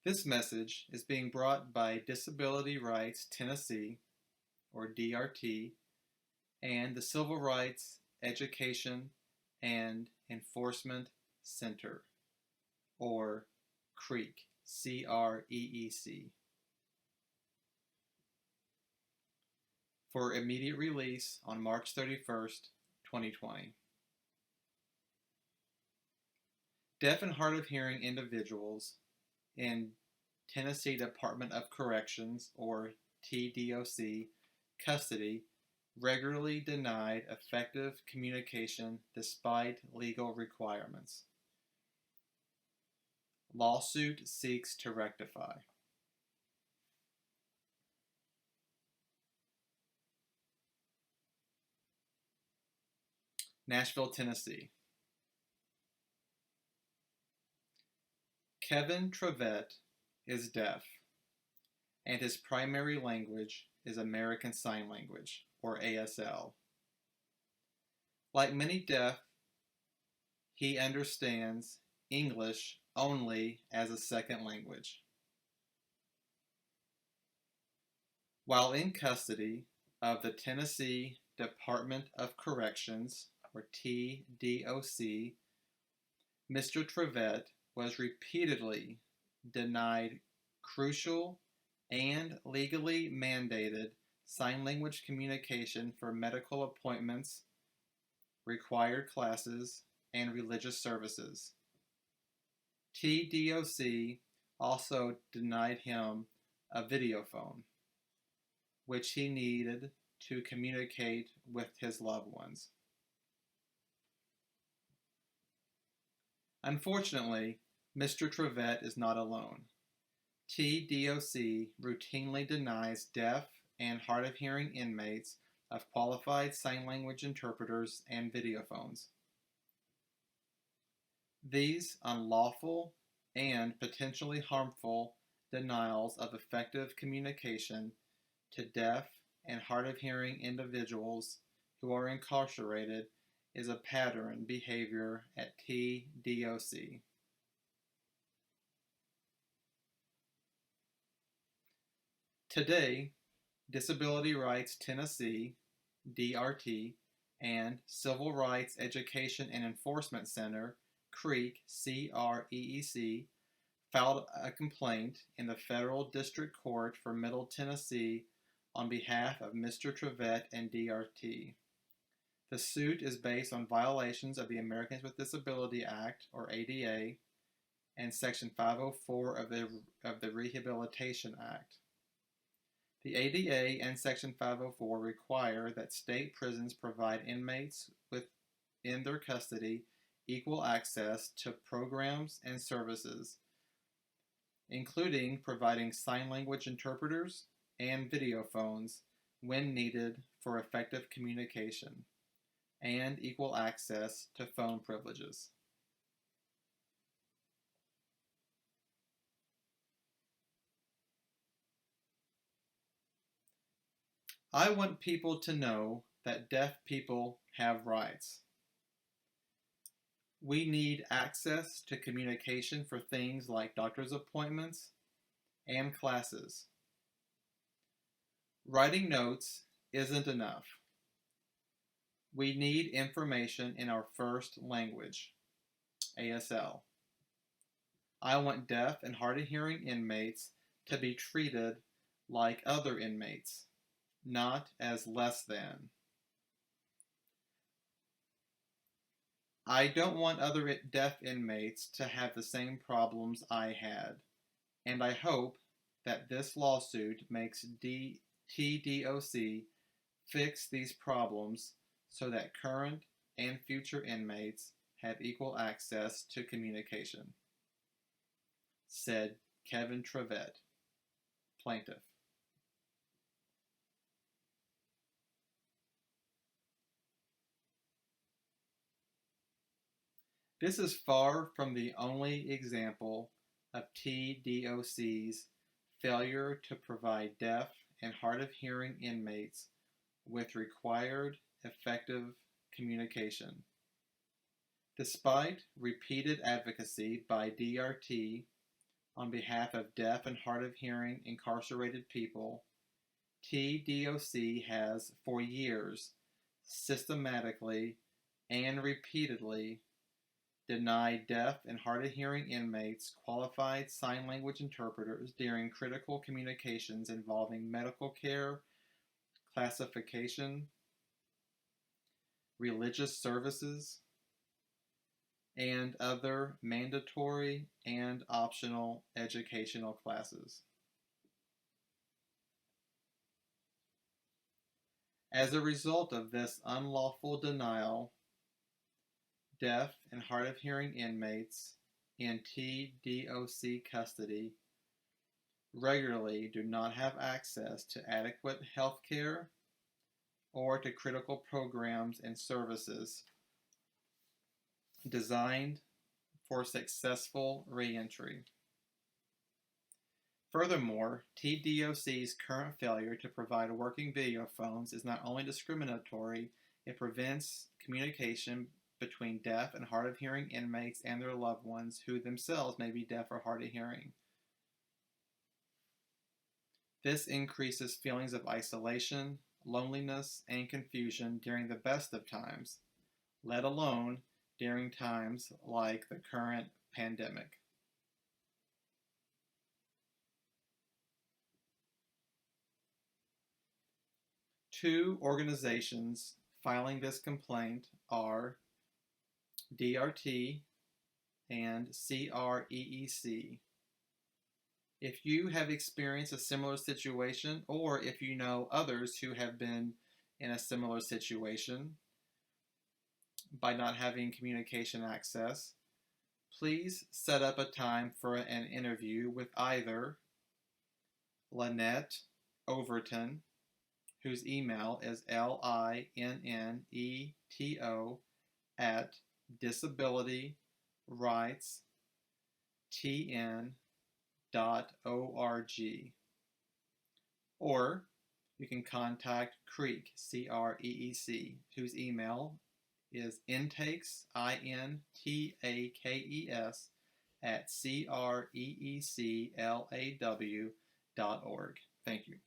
This message is being brought by Disability Rights Tennessee, or DRT, and the Civil Rights Education and Enforcement Center, or CREEC, C-R-E-E-C. For immediate release on March 31st, 2020. Deaf and hard of hearing individuals in Tennessee Department of Corrections, or TDOC, custody regularly denied effective communication despite legal requirements. Lawsuit seeks to rectify. Nashville, Tennessee. Kevin Trivette is deaf, and his primary language is American Sign Language, or ASL. Like many deaf, he understands English only as a second language. While in custody of the Tennessee Department of Corrections, or TDOC, Mr. Trivette was repeatedly denied crucial and legally mandated sign language communication for medical appointments, required classes, and religious services. TDOC also denied him a video phone, which he needed to communicate with his loved ones. Unfortunately, Mr. Trivette is not alone. TDOC routinely denies deaf and hard of hearing inmates of qualified sign language interpreters and video phones. These unlawful and potentially harmful denials of effective communication to deaf and hard of hearing individuals who are incarcerated is a pattern behavior at TDOC. Today, Disability Rights Tennessee, DRT, and Civil Rights Education and Enforcement Center, CREEC, C-R-E-E-C, filed a complaint in the Federal District Court for Middle Tennessee on behalf of Mr. Trivette and DRT. The suit is based on violations of the Americans with Disabilities Act, or ADA, and Section 504 of the Rehabilitation Act. The ADA and Section 504 require that state prisons provide inmates within their custody equal access to programs and services, including providing sign language interpreters and video phones when needed for effective communication, and equal access to phone privileges. I want people to know that deaf people have rights. We need access to communication for things like doctor's appointments and classes. Writing notes isn't enough. We need information in our first language, ASL. I want deaf and hard of hearing inmates to be treated like other inmates, not as less than. I don't want other deaf inmates to have the same problems I had, and I hope that this lawsuit makes TDOC fix these problems so that current and future inmates have equal access to communication, said Kevin Trivette, plaintiff. This is far from the only example of TDOC's failure to provide deaf and hard of hearing inmates with required effective communication. Despite repeated advocacy by DRT, on behalf of deaf and hard of hearing incarcerated people, TDOC has for years systematically and repeatedly denied deaf and hard of hearing inmates qualified sign language interpreters during critical communications involving medical care, classification, religious services, and other mandatory and optional educational classes. As a result of this unlawful denial, deaf and hard of hearing inmates in TDOC custody regularly do not have access to adequate health care or to critical programs and services designed for successful reentry. Furthermore, TDOC's current failure to provide working video phones is not only discriminatory, it prevents communication between deaf and hard of hearing inmates and their loved ones who themselves may be deaf or hard of hearing. This increases feelings of isolation, loneliness, and confusion during the best of times, let alone during times like the current pandemic. Two organizations filing this complaint are DRT and CREEC. If you have experienced a similar situation, or if you know others who have been in a similar situation by not having communication access, please set up a time for an interview with either Lynette Overton, whose email is lineto@disabilityrightstn.org, or you can contact CREEC, C-R-E-E-C, whose email is intakes, INTAKES, @CREECLAW.org. Thank you.